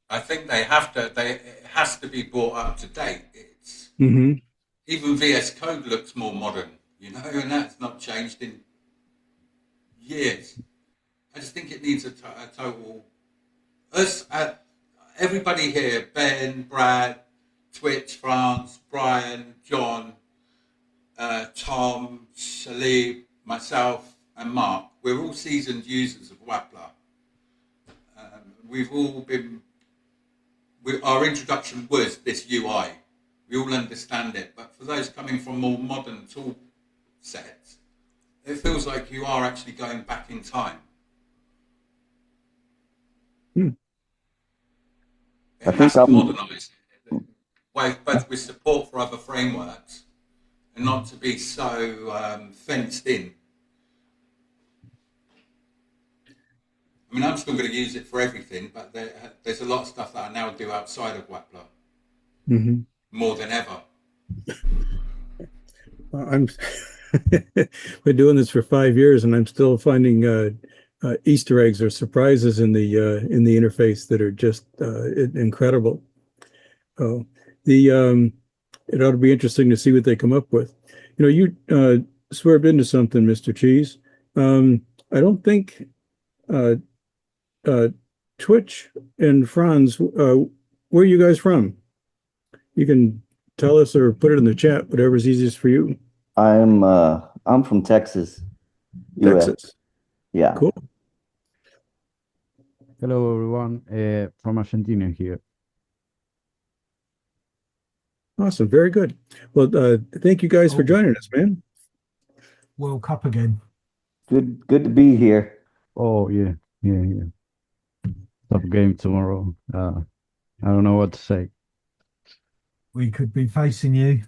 I think they have to. It has to be brought up to date. It's Mm-hmm. even VS Code looks more modern, and that's not changed in years. I just think it needs a total. Everybody here, Ben, Brad, Twitch, France, Brian, John, Tom, Shalib, myself, and Mark. We're all seasoned users of Wappler. We've all been. Our introduction was this UI. We all understand it, but for those coming from more modern tool sets, it feels like you are actually going back in time. It has to modernise it, both with support for other frameworks and not to be so fenced in. I mean, I'm still going to use it for everything, but there's a lot of stuff that I now do outside of Wappler, more than ever. I'm been doing this for 5 years, and I'm still finding Easter eggs or surprises in the interface that are just incredible. Oh, it ought to be interesting to see what they come up with. You swerved into something, Mr. Cheese. I don't think Twitch and Franz, where are you guys from? You can tell us or put it in the chat, whatever's easiest for you. I'm from Texas, US. Texas. Yeah. Cool. Hello, everyone. From Argentina here. Awesome. Very good. Well, thank you guys for joining us, man. World Cup again. Good to be here. Oh, yeah. Tough game tomorrow. I don't know what to say. We could be facing you.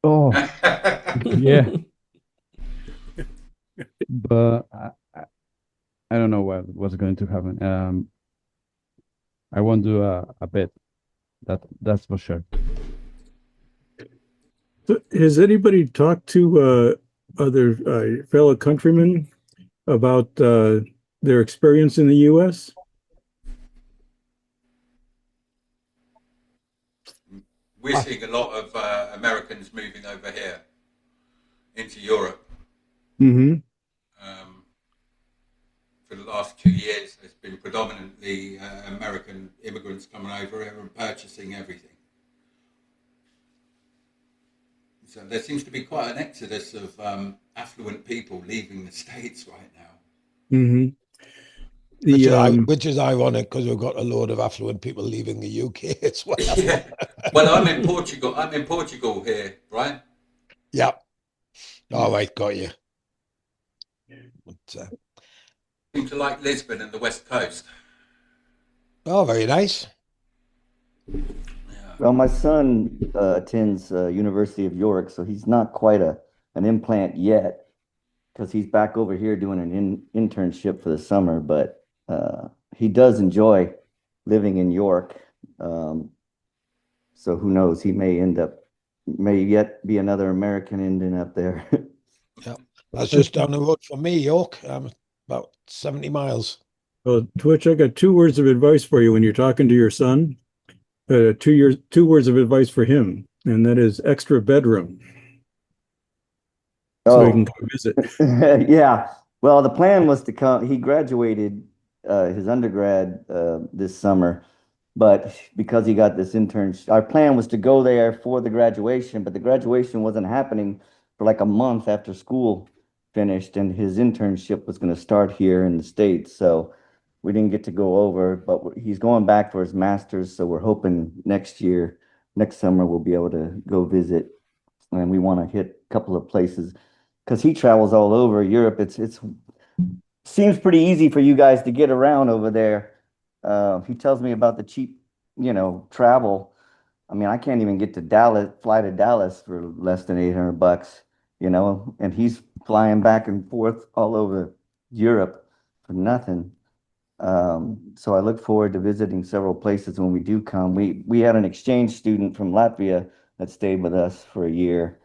Oh, yeah. But I don't know what's going to happen. I won't do a bet That's for sure. So has anybody talked to other fellow countrymen about their experience in the U.S.? We're seeing a lot of Americans moving over here into Europe. Mm-hmm. For the last 2 years, there's been predominantly American immigrants coming over here and purchasing everything. So there seems to be quite an exodus of affluent people leaving the States right now. Mm-hmm. Which is ironic because we've got a load of affluent people leaving the UK as well. Yeah. Well, I'm in Portugal. I'm in Portugal here, Brian. Yeah. All right, got you. But, Seem to like Lisbon and the West Coast. oh, very nice. Yeah. Well, my son attends University of York, so he's not quite an implant yet because he's back over here doing an internship for the summer. But he does enjoy living in York. So who knows? He may yet be another American ending up there. Yeah, that's just down the road from me, York. About 70 miles. Well, Twitch, I got 2 words of advice for you when you're talking to your son. 2 words of advice for him, and that is extra bedroom. So he can come visit. Yeah. Well, the plan was to come. He graduated his undergrad this summer, but because he got this internship, our plan was to go there for the graduation, but the graduation wasn't happening for like a month after school finished, and his internship was going to start here in the States. So we didn't get to go over, but he's going back for his master's. So we're hoping next summer, we'll be able to go visit, and we want to hit a couple of places because he travels all over Europe. It's seems pretty easy for you guys to get around over there. He tells me about the cheap, travel. I mean, I can't even get to fly to Dallas for less than $800, and he's flying back and forth all over Europe for nothing. So I look forward to visiting several places when we do come. We had an exchange student from Latvia that stayed with us for a year.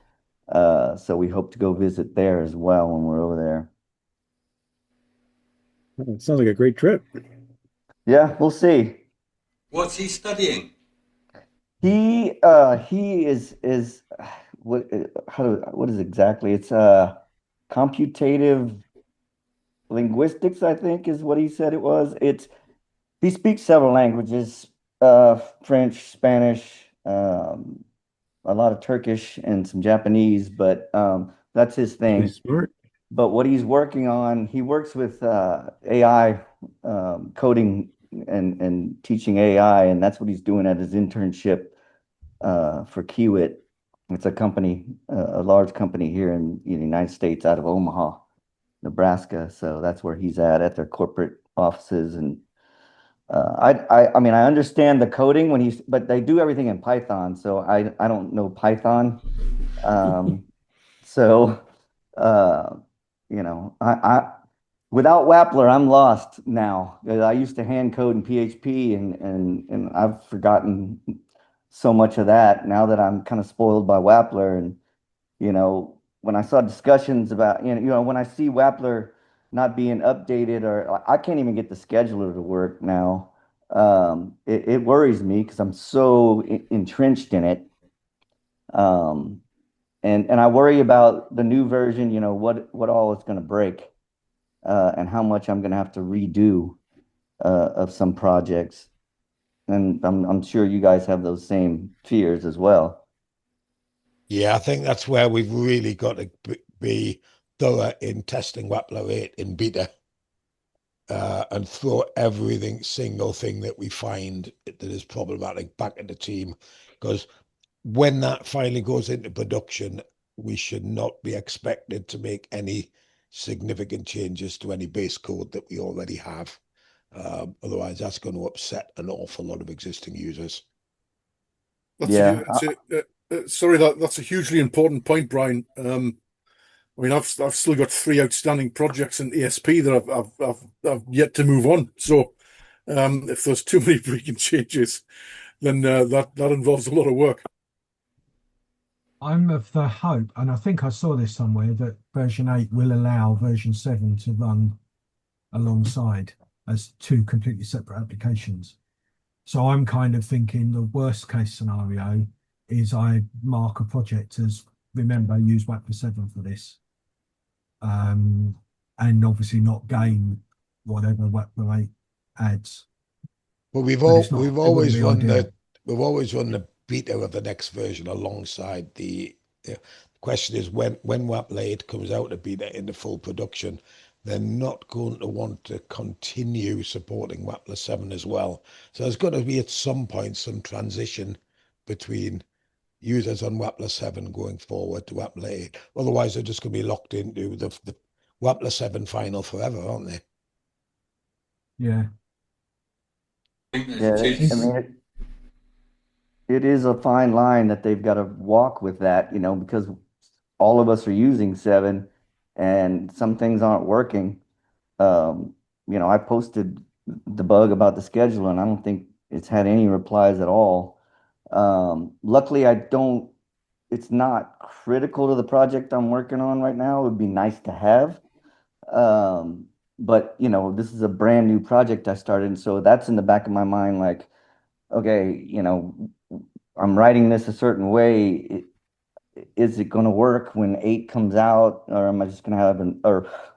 So we hope to go visit there as well when we're over there. It sounds like a great trip. Yeah, we'll see. What's he studying? He is what is exactly? It's computative linguistics, I think is what he said it was. He speaks several languages, French, Spanish, a lot of Turkish and some Japanese, but that's his thing. Pretty smart. But what he's working on, he works with AI coding and teaching AI, and that's what he's doing at his internship for Kiewit. It's a company, a large company here in the United States, out of Omaha, Nebraska. So that's where he's at their corporate offices. And I mean, I understand the coding but they do everything in Python, so I don't know Python. So I without Wappler, I'm lost now. I used to hand code in PHP, and I've forgotten so much of that now that I'm kind of spoiled by Wappler. And when I saw discussions about when I see Wappler not being updated, or I can't even get the scheduler to work now. It worries me because I'm so entrenched in it. And I worry about the new version, what all it's going to break, and how much I'm going to have to redo of some projects. And I'm sure you guys have those same fears as well. Yeah, I think that's where we've really got to be thorough in testing Wappler 8 in beta, and throw single thing that we find that is problematic back at the team. Because when that finally goes into production, we should not be expected to make any significant changes to any base code that we already have. Otherwise, that's going to upset an awful lot of existing users. Sorry, that's a hugely important point, Brian. I mean, I've still got 3 outstanding projects in ESP that I've yet to move on. So if there's too many freaking changes, then that involves a lot of work. I'm of the hope, and I think I saw this somewhere, that version 8 will allow version 7 to run alongside as two completely separate applications. So I'm kind of thinking the worst case scenario is I mark a project as, remember, use Wappler 7 for this. And obviously not gain whatever Wappler 8 adds. But It wouldn't always be run ideal. the beta of the next version alongside the question is when Wappler 8 comes out of beta into full production, they're not going to want to continue supporting Wappler 7 as well. So there's got to be at some point some transition between users on Wappler 7 going forward to Wappler 8. Otherwise, they're just going to be locked into the Wappler 7 final forever, aren't they? Yeah. I think Yeah, there's I mean, it is a fine line that they've got to walk with that, because all of us are using 7 and some things aren't working. I posted the bug about the scheduler and I don't think it's had any replies at all. Luckily, it's not critical to the project I'm working on right now. It would be nice to have. But this is a brand new project I started, and so that's in the back of my mind, like, okay, I'm writing this a certain way. Is it going to work when 8 comes out, or am I just going to have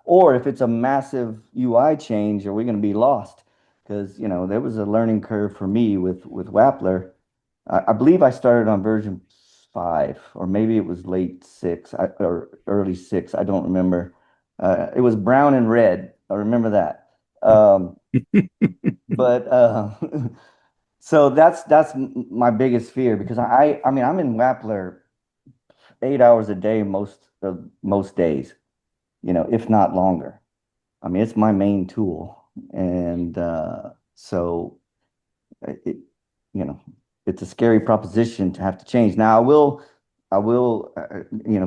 or if it's a massive UI change, are we going to be lost? Because there was a learning curve for me with Wappler. I believe I started on version 5, or maybe it was late 6 or early 6. I don't remember. It was brown and red. I remember that. But so that's my biggest fear, because I mean, I'm in Wappler 8 hours a day most days, if not longer. I mean, it's my main tool, and so it, it's a scary proposition to have to change. Now, I will,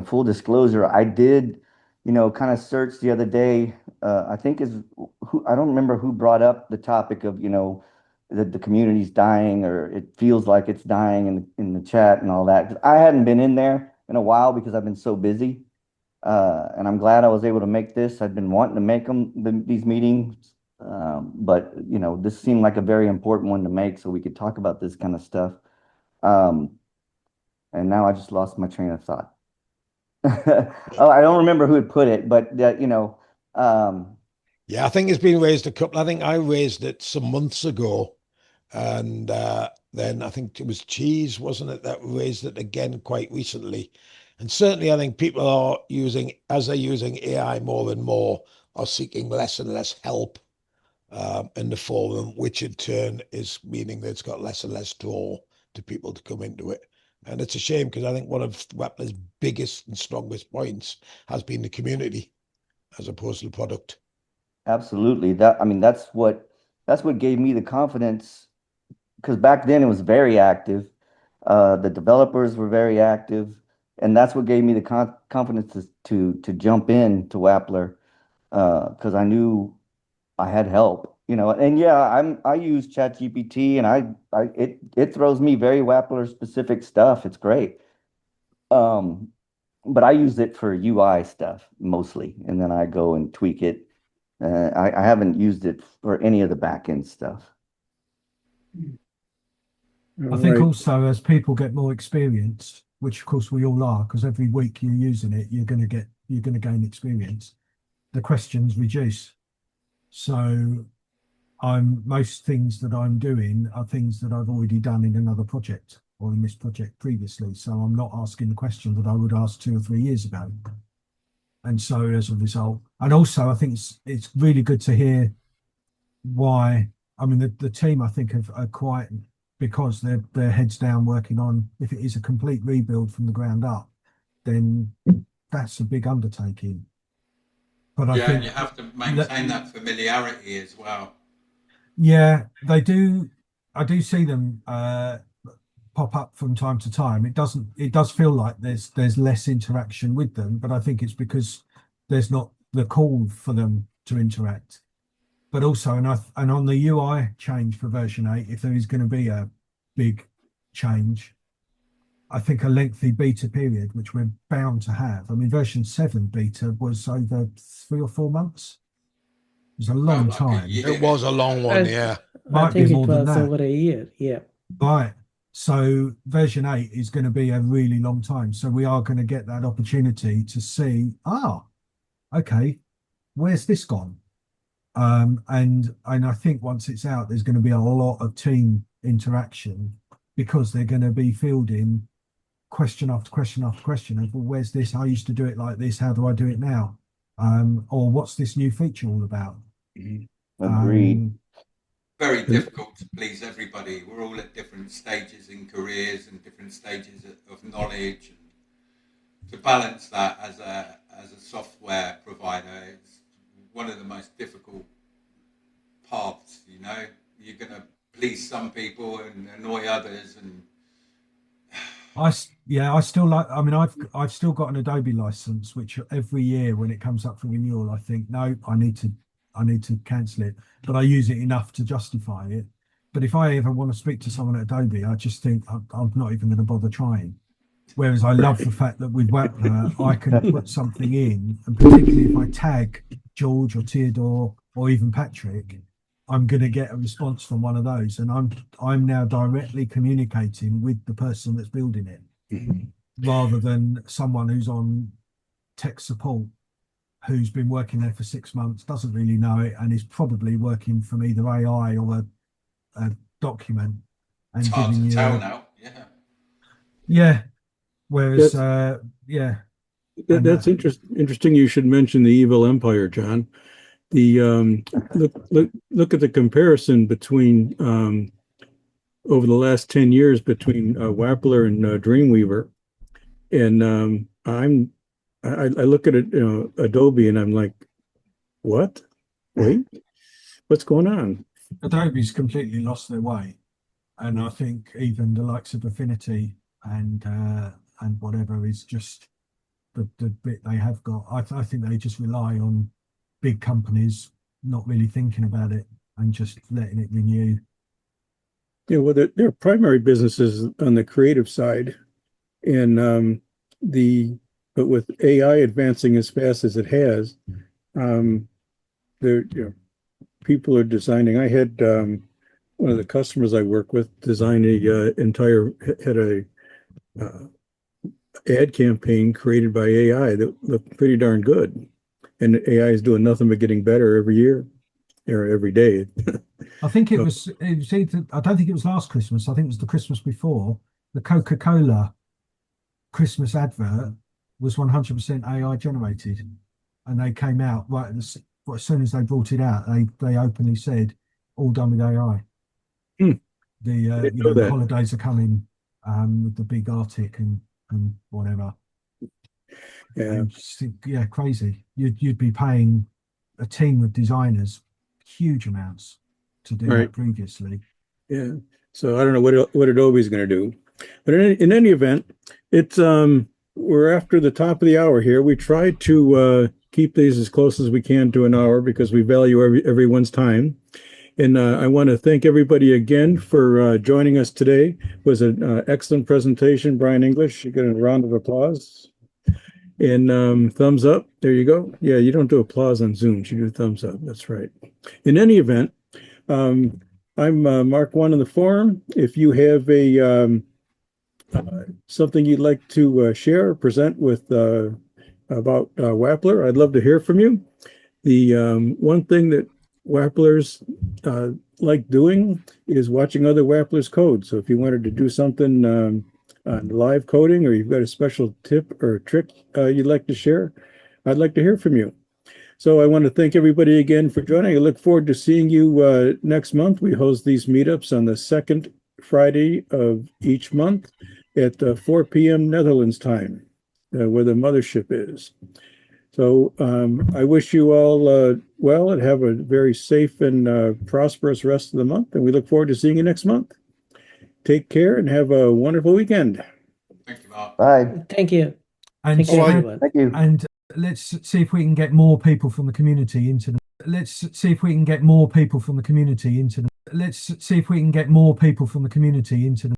full disclosure, I did, kind of search the other day. I think I don't remember who brought up the topic of, that the community's dying, or it feels like it's dying in the chat and all that. I hadn't been in there in a while because I've been so busy. And I'm glad I was able to make this. I've been wanting to make these meetings. But this seemed like a very important one to make so we could talk about this kind of stuff. And now I just lost my train of thought. Oh, I don't remember who had put it, but Yeah, I think it's been raised a couple. I think I raised it some months ago, and then I think it was Cheese, wasn't it, that raised it again quite recently. And certainly, I think people are as they're using AI more and more, are seeking less and less help in the forum, which in turn is meaning that it's got less and less draw to people to come into it. And it's a shame, because I think one of Wappler's biggest and strongest points has been the community as opposed to the product. absolutely. That's what gave me the confidence, because back then it was very active. The developers were very active, and that's what gave me the confidence to jump in to Wappler, because I knew I had help. And yeah, I use ChatGPT, and it throws me very Wappler specific stuff. It's great. But I use it for UI stuff mostly, and then I go and tweak it. I haven't used it for any of the backend stuff. I think Right. also, as people get more experienced, which of course we all are, because every week you're using it, you're going to gain experience. The questions reduce. So most things that I'm doing are things that I've already done in another project or in this project previously. So I'm not asking the question that I would ask 2 or 3 years ago. And so as a result, and also I think it's really good to hear why. I mean, the team, I think, are quite, because they're heads down working on, if it is a complete rebuild from the ground up, then that's a big undertaking. But I yeah, think and you have to maintain that familiarity as well. yeah, they do. I do see them pop up from time to time. It does feel like there's less interaction with them, but I think it's because there's not the call for them to interact. But also, and on the UI change for version 8, if there is going to be a big change. I think a lengthy beta period, which we're bound to have. I mean, version 7 beta was over 3 or 4 months. It was a long Felt like a time. year. It was a long one, yeah. I Might be think more it than was that. over a year. Yeah. Right. So version 8 is going to be a really long time. So we are going to get that opportunity to see, okay, where's this gone? And I think once it's out, there's going to be a lot of team interaction, because they're going to be fielding question after question after question of, well, where's this? I used to do it like this. How do I do it now? Or what's this new feature all about? Agreed. Very difficult to please everybody. We're all at different stages in careers and different stages of knowledge. And to balance that as a software provider, it's one of the most difficult paths. You know, you're going to please some people and annoy others. And I still like. I mean, I've still got an Adobe license, which every year when it comes up for renewal, I think, no, I need to cancel it. But I use it enough to justify it. But if I ever want to speak to someone at Adobe, I just think I'm not even going to bother trying. Whereas I love the fact that with Wappler, I can put something in, and particularly if I tag George or Theodore or even Patrick, I'm going to get a response from one of those, and I'm now directly communicating with the person that's building it, rather than someone who's on tech support, who's been working there for 6 months, doesn't really know it, and is probably working from either AI or a document. And it's hard giving to you tell now. yeah. Whereas That's interesting. You should mention the Evil Empire, John. The look at the comparison between over the last 10 years between Wappler and Dreamweaver, and I look at it, Adobe, and I'm like, what? Wait, what's going on? Adobe's completely lost their way, and I think even the likes of Affinity and whatever is just the bit they have got. I think they just rely on big companies not really thinking about it and just letting it renew. Yeah, well, their primary business is on the creative side, and but with AI advancing as fast as it has, people are designing. I had one of the customers I work with design had a ad campaign created by AI that looked pretty darn good, and AI is doing nothing but getting better every year or every day. I think it was either, I don't think it was last Christmas. I think it was the Christmas before. The Coca-Cola Christmas advert was 100% AI generated, and they came out right as soon as they brought it out. They openly said, all done with AI. The holidays are coming with the big Arctic and whatever. Yeah, and crazy. You'd be paying a team of designers huge amounts to do that previously. Yeah. So I don't know what Adobe's going to do, but in any event, it's we're after the top of the hour here. We try to keep these as close as we can to an hour because we value everyone's time. And I want to thank everybody again for joining us today. It was an excellent presentation, Brian English. You get a round of applause. And thumbs up. There you go. Yeah, you don't do applause on Zoom. You do thumbs up. That's right. In any event, I'm Mark One in the forum. If you have a something you'd like to share or present with about Wappler, I'd love to hear from you. The one thing that Wapplers like doing is watching other Wapplers code. So if you wanted to do something on live coding, or you've got a special tip or trick you'd like to share, I'd like to hear from you. So I want to thank everybody again for joining. I look forward to seeing you next month. We host these meetups on the second Friday of each month at 4 p.m. Netherlands time, where the mothership is. So I wish you all well and have a very safe and prosperous rest of the month. And we look forward to seeing you next month. Take care and have a wonderful weekend. Thank you, Mark. Bye. Thank you. And Thank you, everyone. Thank you. And let's see if we can get more people from the community into the let's see if we can get more people from the community into the